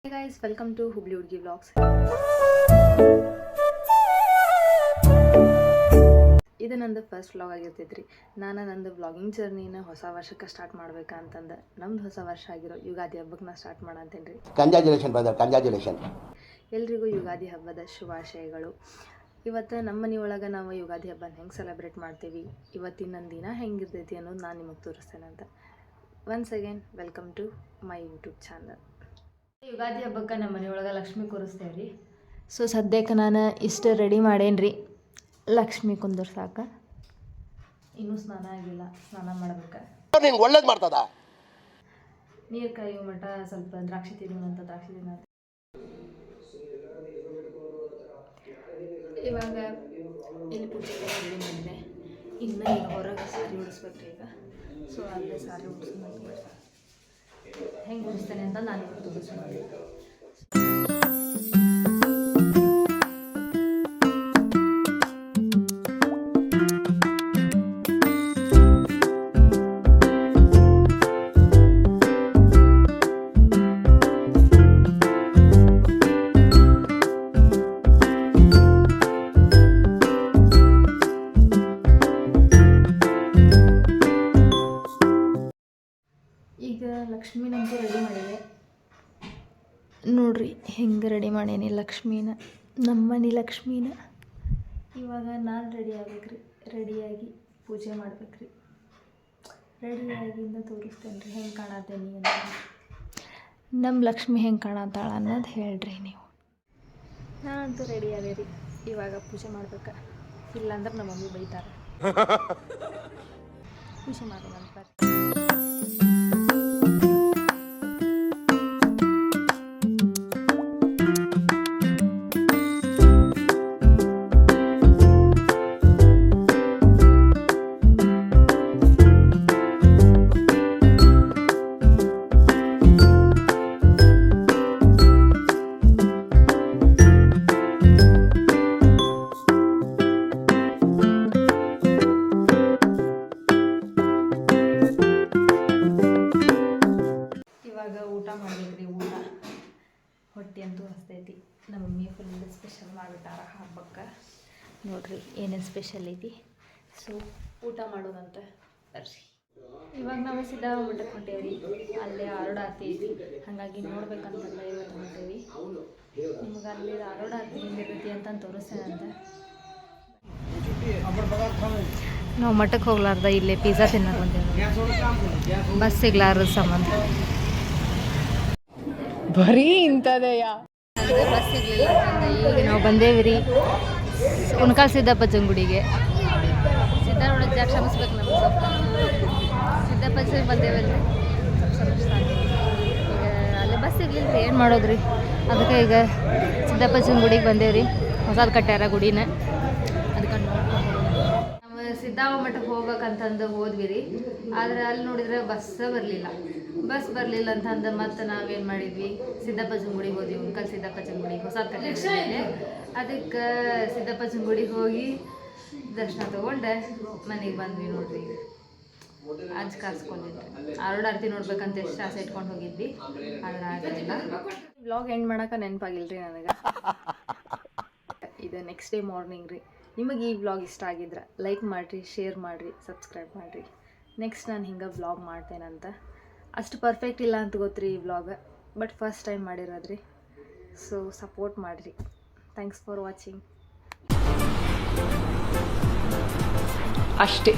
Hey guys, welcome to Hubli Hudgi Vlogs. ಇದು ನಂದು first vlog ಆಗಿರ್ತೈತ್ರಿ. ನಾನು ನಂದು ವ್ಲಾಗಿಂಗ್ ಜರ್ನಿನ ಹೊಸ ವರ್ಷಕ್ಕೆ ಸ್ಟಾರ್ಟ್ ಮಾಡ್ಬೇಕಂತಂದು ನಮ್ದು ಹೊಸ ವರ್ಷ ಆಗಿರೋ ಯುಗಾದಿ ಹಬ್ಬಕ್ಕೆ ನಾನು ಸ್ಟಾರ್ಟ್ ಮಾಡಂತೇನೆ ರೀ. ಕಂಗ್ರ್ಯಾಚುಲೇಷನ್. ಎಲ್ರಿಗೂ ಯುಗಾದಿ ಹಬ್ಬದ ಶುಭಾಶಯಗಳು. ಇವತ್ತು ನಮ್ಮ ಮನೆಯೊಳಗೆ ನಾವು ಯುಗಾದಿ ಹಬ್ಬನ ಹೆಂಗೆ ಸೆಲೆಬ್ರೇಟ್ ಮಾಡ್ತೀವಿ, ಇವತ್ತಿನ ನನ್ನ ದಿನ ಹೆಂಗಿರ್ತೈತಿ ಅನ್ನೋದು ನಾನು ನಿಮಗೆ ತೋರಿಸ್ತೇನೆ ಅಂತ. Once again welcome to my YouTube channel. Ugadi ಹಬ್ಬಕ್ಕೆ ನಮ್ಮ ಮನೆಯೊಳಗೆ ಲಕ್ಷ್ಮಿ ಕೂರಿಸ್ತೇವೆ ರೀ. ಸೊ ಸದ್ಯಕ್ಕೆ ನಾನು ಇಷ್ಟು ರೆಡಿ ಮಾಡೇನಿ ರೀ. ಲಕ್ಷ್ಮಿ ಕುಂದರ್ಸಾಕ ಇನ್ನೂ ಸ್ನಾನ ಆಗಿಲ್ಲ, ಸ್ನಾನ ಮಾಡ್ಬೇಕು. ಒಳ್ಳೇದು ಮಾಡ್ತದ. ನೀರು ಕಾಯುವ ಮಟ್ಟ ಸ್ವಲ್ಪ ದ್ರಾಕ್ಷಿ ತಿನ್ನುವಂಥ ದ್ರಾಕ್ಷಿ ತಿನ್ನ. ಇವಾಗ ಇಲ್ಲಿ ಪೂಜೆಗೆ ರೆಡಿ ಮಾಡಿದೆ. ಇನ್ನು ಈಗ ಹೊರಗೆ ಸಾರಿ ಉಡಿಸ್ಬೇಕ್ರಿ ಈಗ. ಸೊ ಅಲ್ಲೇ ಸಾರಿ ಉಡಿಸ್ಬೇಕು. ಹೆಂಗೆ ಉಡಿಸ್ತೇನೆ ಅಂತ ನಾನು ಇವಾಗ ತೋರಿಸ್ತೀನಿ. ಈಗ ಲಕ್ಷ್ಮೀನಂತೂ ರೆಡಿ ಮಾಡಿದೆ ನೋಡ್ರಿ, ಹೆಂಗೆ ರೆಡಿ ಮಾಡೇನಿ ಲಕ್ಷ್ಮೀನ, ನಮ್ಮನೆ ಲಕ್ಷ್ಮೀನ. ಇವಾಗ ನಾನು ರೆಡಿ ಆಗ್ಬೇಕ್ರಿ. ರೆಡಿಯಾಗಿ ಪೂಜೆ ಮಾಡ್ಬೇಕ್ರಿ. ರೆಡಿಯಾಗಿಂದ ತೋರಿಸ್ತೇನೆ ರೀ ಹೆಂಗೆ ಕಾಣತ್ತೇನಿ ಅಂತ. ನಮ್ಮ ಲಕ್ಷ್ಮಿ ಹೆಂಗೆ ಕಾಣತ್ತಾಳ ಅನ್ನೋದು ಹೇಳ್ರಿ ನೀವು. ನಾನಂತೂ ರೆಡಿ ಆದೆ ರೀ. ಇವಾಗ ಪೂಜೆ ಮಾಡ್ಬೇಕು, ಇಲ್ಲಾಂದ್ರೆ ನಮ್ಮ ಮಮ್ಮಿ ಬೈತಾರೆ. ಪೂಜೆ ಮಾಡೋಣ ಬರ್ರಿ. ಊಟ ಮಾಡ್ಬೇಕ್ರಿ. ಊಟ ಹೊಟ್ಟೆ ಅಂತೂ ಹಸ್ತೈತಿ. ನಮ್ಮ ಮಮ್ಮಿ ಫುಲ್ ಸ್ಪೆಷಲ್ ಮಾಡಿಬಿಟ್ಟಾರ ಹಬ್ಬಕ್ಕೆ. ನೋಡ್ರಿ ಏನೇನು ಸ್ಪೆಷಲ್ ಐತಿ. ಸೊ ಊಟ ಮಾಡೋದಂತ ಬರ್ರಿ. ಇವಾಗ ನಾವು ಸಿದ್ಧಾವ ಮಠಕ್ಕೆ ಹೊಂಟೇವ್ರಿ. ಅಲ್ಲೇ ಆರೋಡ ಆರತಿ ಐತಿ, ಹಾಗಾಗಿ ನೋಡ್ಬೇಕಂತಲ್ಲ ಇವತ್ತು ಹೊಂಟೇವಿ. ನಿಮ್ಗೆ ಅಲ್ಲಿ ಆರೋಡ ಆರತಿ ಹೆಂಗಿರ್ತೈತಿ ಅಂತ ತೋರಿಸ್ತೇನೆ ಅಂತ. ನಾವು ಮಠಕ್ಕೆ ಹೋಗ್ಲಾರ್ದ ಇಲ್ಲೇ ಪಿಜ್ಜಾ ತಿನ್ನೋಕೆ ಬಂದೇವೆ. ಬಸ್ ಸಿಗ್ಲಾರ್ದ ಸಂಬಂಧ ಬರೀ ಇಂಥದೆಯಾ ಬಸ್ ಸಿಗಲಿಲ್ಲ. ಈಗ ನಾವು ಬಂದೇವಿ ರೀ ಉಣ್ಕಾಲ್ ಸಿದ್ದಪ್ಪಜ್ಜನ ಗುಡಿಗೆ. ಸಿದ್ಧಾರೂಢ ಜಾಗ ಕ್ಷಮಿಸ್ಬೇಕು ನಮ್ಗೆ ಸ್ವಲ್ಪ. ಸಿದ್ದಪ್ಪಜ್ಜಗೆ ಬಂದೇವಲ್ರಿ, ಈಗ ಅಲ್ಲಿ ಬಸ್ ಸಿಗ್ಲಿಲ್ಲ ರೀ, ಏನು ಮಾಡೋದ್ರಿ. ಅದಕ್ಕೆ ಈಗ ಸಿದ್ದಪ್ಪಜ್ಜನ ಗುಡಿಗೆ ಬಂದೇವ್ರಿ. ಹೊಸದು ಕಟ್ಟ್ಯಾರ ಗುಡಿನ, ಅದಕ್ಕೆ ನಾವು ಸಿದ್ದಾವ ಮಠಕ್ಕೆ ಹೋಗ್ಬೇಕಂತಂದು ಹೋದ್ವಿ ರೀ. ಆದರೆ ಅಲ್ಲಿ ನೋಡಿದ್ರೆ ಬಸ್ ಬರಲಿಲ್ಲ ಅಂತಂದು ಮತ್ತೆ ನಾವೇನು ಮಾಡಿದ್ವಿ, ಸಿದ್ದಪ್ಪಜ್ಜನ ಗುಡಿಗೆ ಹೋದ್ವಿ. ಉಣ್ಕಲ್ ಸಿದ್ದಪ್ಪಜ್ಜನ ಗುಡಿಗೆ ಹೊಸದು ಕಟ್ಟ್ಯಾರ. ಅದಕ್ಕೆ ಸಿದ್ದಪ್ಪಜ್ಜನ ಗುಡಿಗೆ ಹೋಗಿ ದರ್ಶನ ತೊಗೊಂಡೆ ಮನೆಗೆ ಬಂದ್ವಿ. ನೋಡ್ರಿ ಅಜ್ಜ ಕರ್ಸ್ಕೊಂಡಿದ್ವಿ. ಆರೋಡ ಆರತಿ ನೋಡ್ಬೇಕಂತ ಎಷ್ಟು ಆಸೆ ಇಟ್ಕೊಂಡು ಹೋಗಿದ್ವಿ, ಆದ್ರೆ ಆಗಲಿಲ್ಲ. ವ್ಲಾಗ್ ಎಂಡ್ ಮಾಡೋಕೆ ನೆನಪಾಗಿಲ್ರಿ ನನಗೆ. ಇದು ನೆಕ್ಸ್ಟ್ ಡೇ ಮಾರ್ನಿಂಗ್ ರೀ. ನಿಮಗೆ ಈ ವ್ಲಾಗ್ ಇಷ್ಟ ಆಗಿದ್ರೆ ಲೈಕ್ ಮಾಡಿರಿ, ಶೇರ್ ಮಾಡಿರಿ, ಸಬ್ಸ್ಕ್ರೈಬ್ ಮಾಡಿರಿ. ನೆಕ್ಸ್ಟ್ ನಾನು ಹಿಂಗೆ ವ್ಲಾಗ್ ಮಾಡ್ತೇನಂತ. ಅಷ್ಟು ಪರ್ಫೆಕ್ಟ್ ಇಲ್ಲ ಅಂತ ಗೊತ್ತ್ರಿ ಈ ವ್ಲಾಗ್, ಬಟ್ ಫಸ್ಟ್ ಟೈಮ್ ಮಾಡಿರೋದ್ರಿ. ಸೊ ಸಪೋರ್ಟ್ ಮಾಡಿರಿ. Thanks for watching. ಅಷ್ಟೇ.